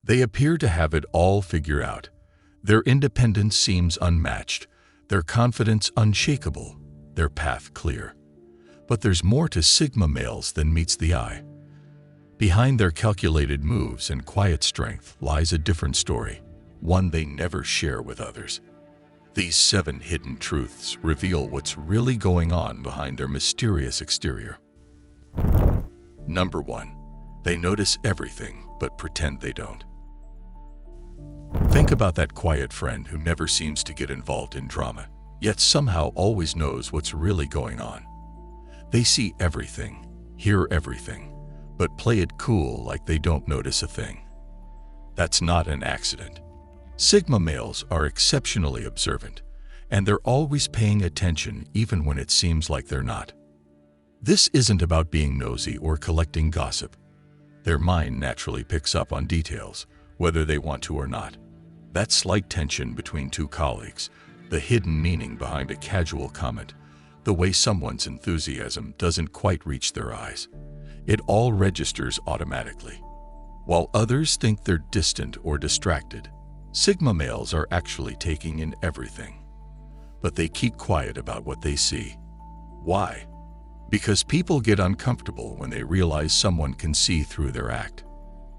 They appear to have it all figured out. Their independence seems unmatched, their confidence unshakable, their path clear. But there's more to Sigma males than meets the eye. Behind their calculated moves and quiet strength lies a different story, one they never share with others. These 7 hidden truths reveal what's really going on behind their mysterious exterior. Number 1. They notice everything but pretend they don't. Think about that quiet friend who never seems to get involved in drama, yet somehow always knows what's really going on. They see everything, hear everything, but play it cool like they don't notice a thing. That's not an accident. Sigma males are exceptionally observant, and they're always paying attention even when it seems like they're not. This isn't about being nosy or collecting gossip. Their mind naturally picks up on details, whether they want to or not. That slight tension between 2 colleagues, the hidden meaning behind a casual comment, the way someone's enthusiasm doesn't quite reach their eyes, it all registers automatically. While others think they're distant or distracted, Sigma males are actually taking in everything. But they keep quiet about what they see. Why? Because people get uncomfortable when they realize someone can see through their act.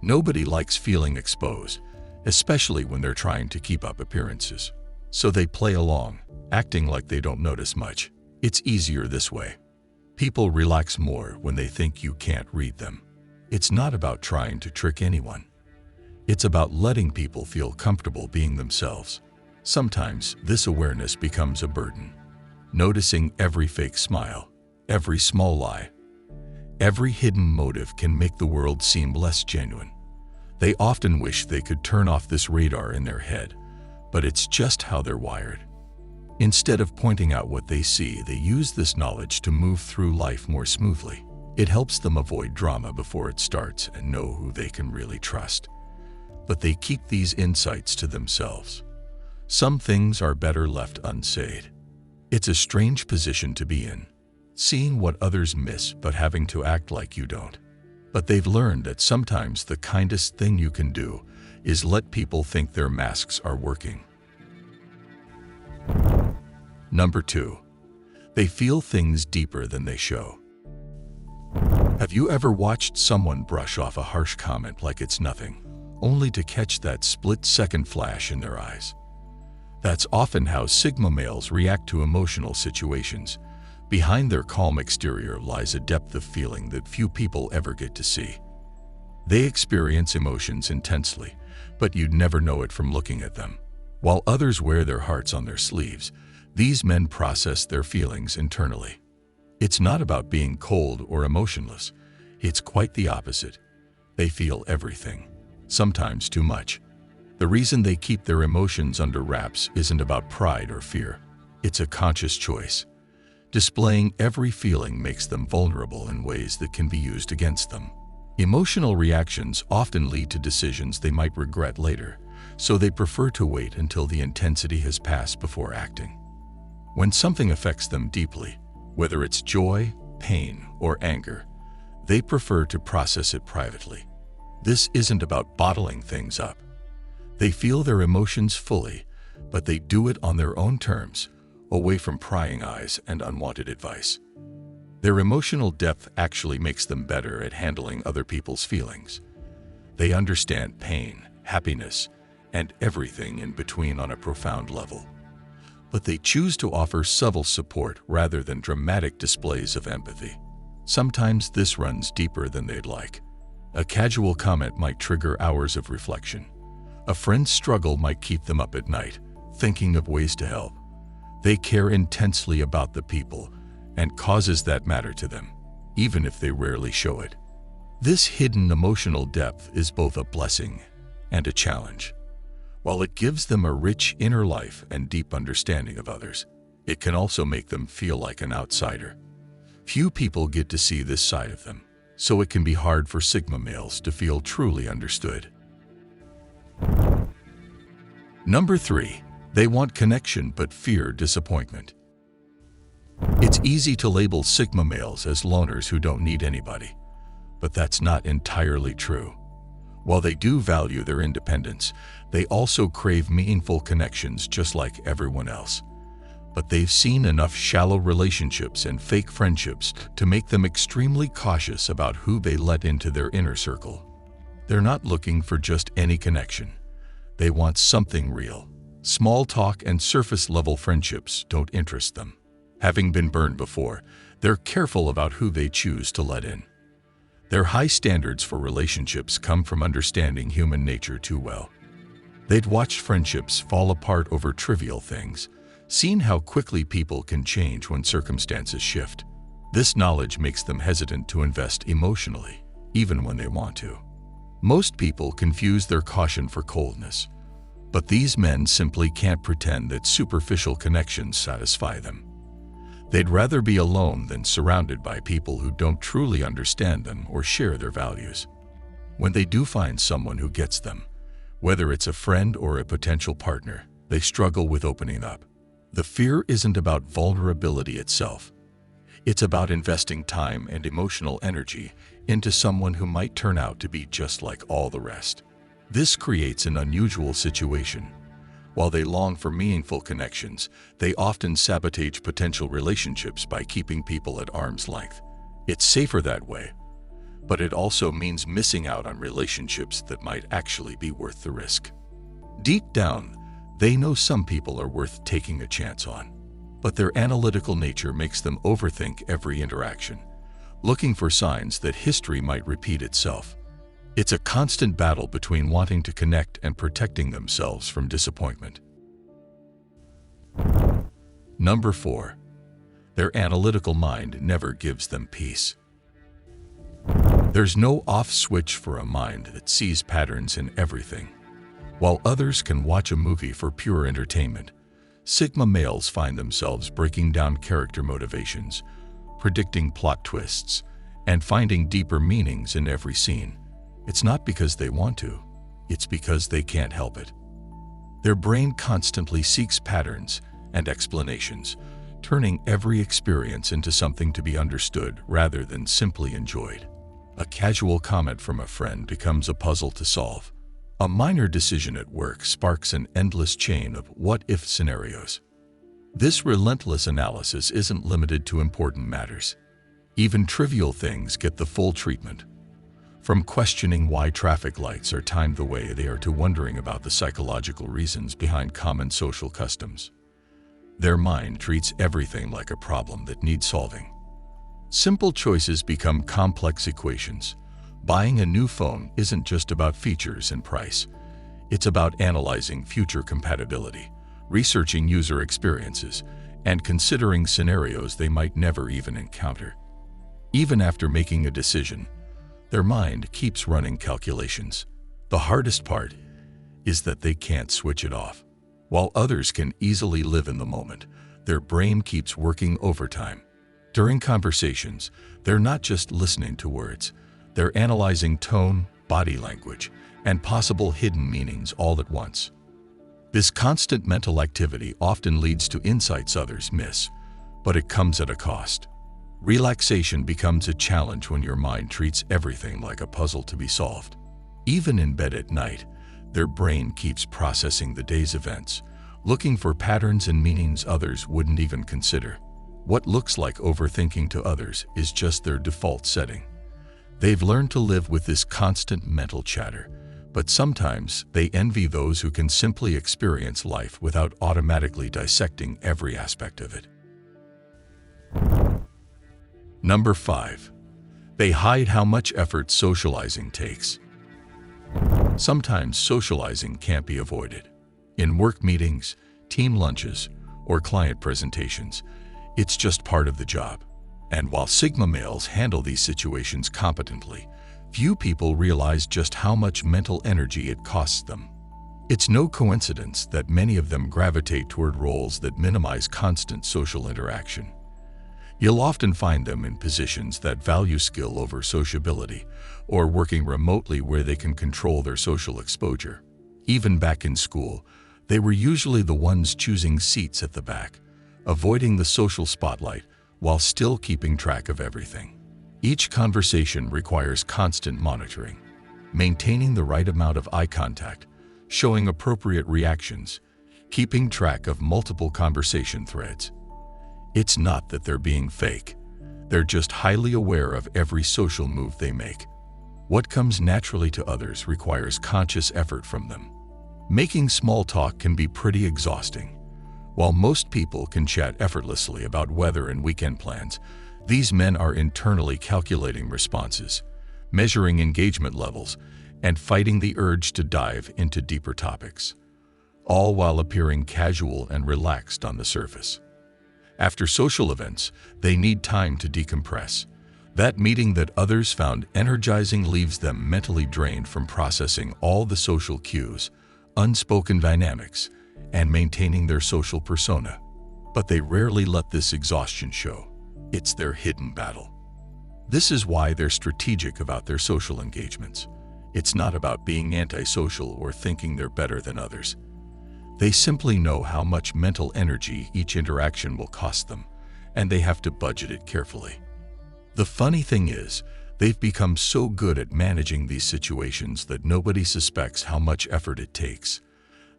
Nobody likes feeling exposed, especially when they're trying to keep up appearances. So they play along, acting like they don't notice much. It's easier this way. People relax more when they think you can't read them. It's not about trying to trick anyone. It's about letting people feel comfortable being themselves. Sometimes this awareness becomes a burden. Noticing every fake smile, every small lie, every hidden motive can make the world seem less genuine. They often wish they could turn off this radar in their head, but it's just how they're wired. Instead of pointing out what they see, they use this knowledge to move through life more smoothly. It helps them avoid drama before it starts and know who they can really trust. But they keep these insights to themselves. Some things are better left unsaid. It's a strange position to be in, seeing what others miss but having to act like you don't. But they've learned that sometimes the kindest thing you can do is let people think their masks are working. Number 2. They feel things deeper than they show. Have you ever watched someone brush off a harsh comment like it's nothing, only to catch that split-second flash in their eyes? That's often how Sigma males react to emotional situations. Behind their calm exterior lies a depth of feeling that few people ever get to see. They experience emotions intensely, but you'd never know it from looking at them. While others wear their hearts on their sleeves, these men process their feelings internally. It's not about being cold or emotionless. It's quite the opposite. They feel everything, sometimes too much. The reason they keep their emotions under wraps isn't about pride or fear. It's a conscious choice. Displaying every feeling makes them vulnerable in ways that can be used against them. Emotional reactions often lead to decisions they might regret later, so they prefer to wait until the intensity has passed before acting. When something affects them deeply, whether it's joy, pain, or anger, they prefer to process it privately. This isn't about bottling things up. They feel their emotions fully, but they do it on their own terms, away from prying eyes and unwanted advice. Their emotional depth actually makes them better at handling other people's feelings. They understand pain, happiness, and everything in between on a profound level. But they choose to offer subtle support rather than dramatic displays of empathy. Sometimes this runs deeper than they'd like. A casual comment might trigger hours of reflection. A friend's struggle might keep them up at night, thinking of ways to help. They care intensely about the people and causes that matter to them, even if they rarely show it. This hidden emotional depth is both a blessing and a challenge. While it gives them a rich inner life and deep understanding of others, it can also make them feel like an outsider. Few people get to see this side of them, so it can be hard for Sigma males to feel truly understood. Number 3. They want connection but fear disappointment. It's easy to label Sigma males as loners who don't need anybody, but that's not entirely true. While they do value their independence, they also crave meaningful connections just like everyone else. But they've seen enough shallow relationships and fake friendships to make them extremely cautious about who they let into their inner circle. They're not looking for just any connection. They want something real. Small talk and surface-level friendships don't interest them. Having been burned before, they're careful about who they choose to let in. Their high standards for relationships come from understanding human nature too well. They'd watched friendships fall apart over trivial things, seen how quickly people can change when circumstances shift. This knowledge makes them hesitant to invest emotionally, even when they want to. Most people confuse their caution for coldness, but these men simply can't pretend that superficial connections satisfy them. They'd rather be alone than surrounded by people who don't truly understand them or share their values. When they do find someone who gets them, whether it's a friend or a potential partner, they struggle with opening up. The fear isn't about vulnerability itself. It's about investing time and emotional energy into someone who might turn out to be just like all the rest. This creates an unusual situation. While they long for meaningful connections, they often sabotage potential relationships by keeping people at arm's length. It's safer that way, but it also means missing out on relationships that might actually be worth the risk. Deep down, they know some people are worth taking a chance on, but their analytical nature makes them overthink every interaction, looking for signs that history might repeat itself. It's a constant battle between wanting to connect and protecting themselves from disappointment. Number 4. Their analytical mind never gives them peace. There's no off switch for a mind that sees patterns in everything. While others can watch a movie for pure entertainment, Sigma males find themselves breaking down character motivations, predicting plot twists, and finding deeper meanings in every scene. It's not because they want to, it's because they can't help it. Their brain constantly seeks patterns and explanations, turning every experience into something to be understood rather than simply enjoyed. A casual comment from a friend becomes a puzzle to solve. A minor decision at work sparks an endless chain of what-if scenarios. This relentless analysis isn't limited to important matters. Even trivial things get the full treatment. From questioning why traffic lights are timed the way they are to wondering about the psychological reasons behind common social customs. Their mind treats everything like a problem that needs solving. Simple choices become complex equations. Buying a new phone isn't just about features and price. It's about analyzing future compatibility, researching user experiences, and considering scenarios they might never even encounter. Even after making a decision, their mind keeps running calculations. The hardest part is that they can't switch it off. While others can easily live in the moment, their brain keeps working overtime. During conversations, they're not just listening to words. They're analyzing tone, body language, and possible hidden meanings all at once. This constant mental activity often leads to insights others miss, but it comes at a cost. Relaxation becomes a challenge when your mind treats everything like a puzzle to be solved. Even in bed at night, their brain keeps processing the day's events, looking for patterns and meanings others wouldn't even consider. What looks like overthinking to others is just their default setting. They've learned to live with this constant mental chatter, but sometimes they envy those who can simply experience life without automatically dissecting every aspect of it. Number 5. They hide how much effort socializing takes. Sometimes socializing can't be avoided. In work meetings, team lunches, or client presentations, it's just part of the job. And while Sigma males handle these situations competently, few people realize just how much mental energy it costs them. It's no coincidence that many of them gravitate toward roles that minimize constant social interaction. You'll often find them in positions that value skill over sociability, or working remotely where they can control their social exposure. Even back in school, they were usually the ones choosing seats at the back, avoiding the social spotlight while still keeping track of everything. Each conversation requires constant monitoring. maintaining the right amount of eye contact, showing appropriate reactions, keeping track of multiple conversation threads. It's not that they're being fake. They're just highly aware of every social move they make. What comes naturally to others requires conscious effort from them. Making small talk can be pretty exhausting. While most people can chat effortlessly about weather and weekend plans, these men are internally calculating responses, measuring engagement levels, and fighting the urge to dive into deeper topics, all while appearing casual and relaxed on the surface. After social events, they need time to decompress. That meeting that others found energizing leaves them mentally drained from processing all the social cues, unspoken dynamics, and maintaining their social persona. But they rarely let this exhaustion show. It's their hidden battle. This is why they're strategic about their social engagements. It's not about being antisocial or thinking they're better than others. They simply know how much mental energy each interaction will cost them, and they have to budget it carefully. The funny thing is, they've become so good at managing these situations that nobody suspects how much effort it takes.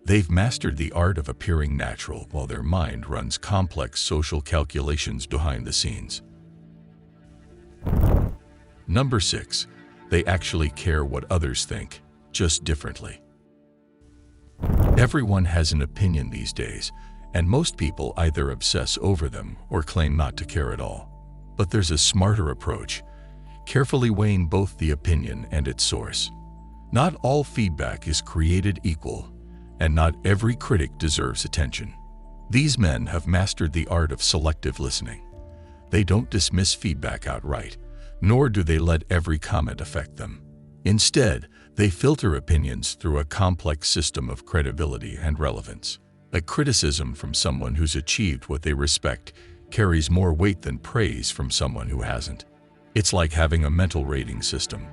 They've mastered the art of appearing natural while their mind runs complex social calculations behind the scenes. Number 6. They actually care what others think, just differently. Everyone has an opinion these days, and most people either obsess over them or claim not to care at all. But there's a smarter approach, carefully weighing both the opinion and its source. Not all feedback is created equal, and not every critic deserves attention. These men have mastered the art of selective listening. They don't dismiss feedback outright, nor do they let every comment affect them. Instead, they filter opinions through a complex system of credibility and relevance. A criticism from someone who's achieved what they respect carries more weight than praise from someone who hasn't. It's like having a mental rating system.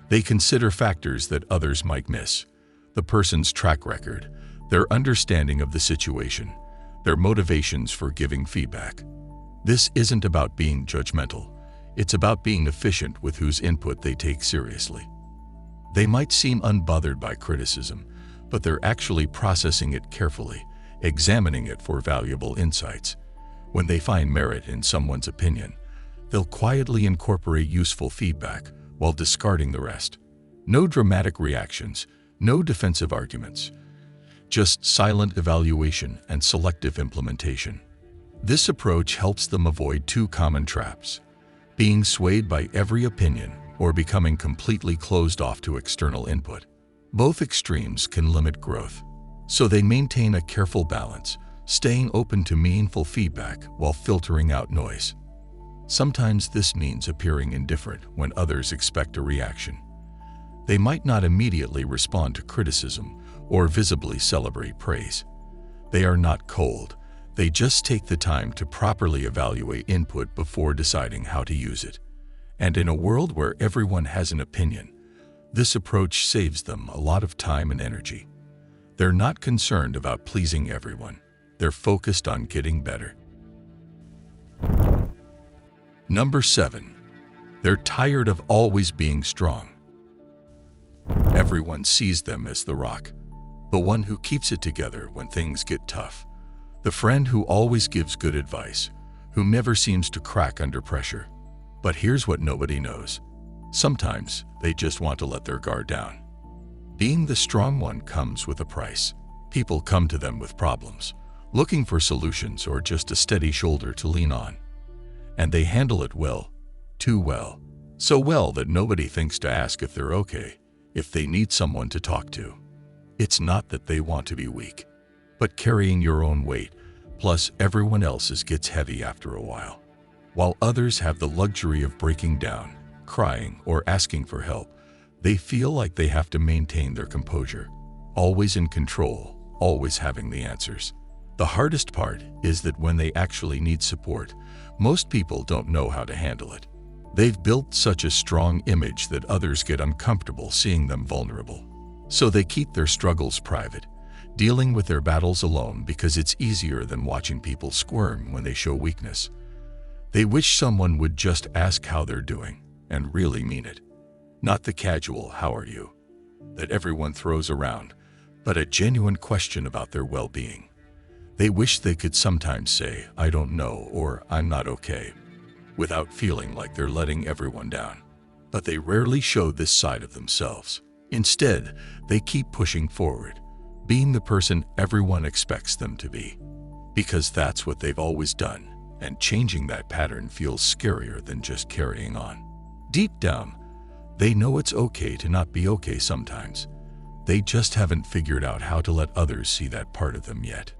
They consider factors that others might miss: the person's track record, their understanding of the situation, their motivations for giving feedback. This isn't about being judgmental. It's about being efficient with whose input they take seriously. They might seem unbothered by criticism, but they're actually processing it carefully, examining it for valuable insights. When they find merit in someone's opinion, they'll quietly incorporate useful feedback while discarding the rest. No dramatic reactions, no defensive arguments, just silent evaluation and selective implementation. This approach helps them avoid two common traps: being swayed by every opinion or becoming completely closed off to external input. Both extremes can limit growth, so they maintain a careful balance, staying open to meaningful feedback while filtering out noise. Sometimes this means appearing indifferent when others expect a reaction. They might not immediately respond to criticism or visibly celebrate praise. They are not cold. They just take the time to properly evaluate input before deciding how to use it. And in a world where everyone has an opinion, this approach saves them a lot of time and energy. They're not concerned about pleasing everyone. They're focused on getting better. Number 7. They're tired of always being strong. Everyone sees them as the rock, the one who keeps it together when things get tough, the friend who always gives good advice, who never seems to crack under pressure. But here's what nobody knows. Sometimes they just want to let their guard down. Being the strong one comes with a price. People come to them with problems, looking for solutions or just a steady shoulder to lean on. And they handle it well, too well. So well that nobody thinks to ask if they're okay, if they need someone to talk to. It's not that they want to be weak, but carrying your own weight, plus everyone else's, gets heavy after a while. While others have the luxury of breaking down, crying, or asking for help, they feel like they have to maintain their composure, always in control, always having the answers. The hardest part is that when they actually need support, most people don't know how to handle it. They've built such a strong image that others get uncomfortable seeing them vulnerable. So they keep their struggles private, dealing with their battles alone because it's easier than watching people squirm when they show weakness. They wish someone would just ask how they're doing and really mean it. Not the casual "how are you" that everyone throws around, but a genuine question about their well-being. They wish they could sometimes say, "I don't know," or "I'm not okay," without feeling like they're letting everyone down. But they rarely show this side of themselves. Instead, they keep pushing forward, being the person everyone expects them to be, because that's what they've always done, and changing that pattern feels scarier than just carrying on. Deep down, they know it's okay to not be okay sometimes. They just haven't figured out how to let others see that part of them yet.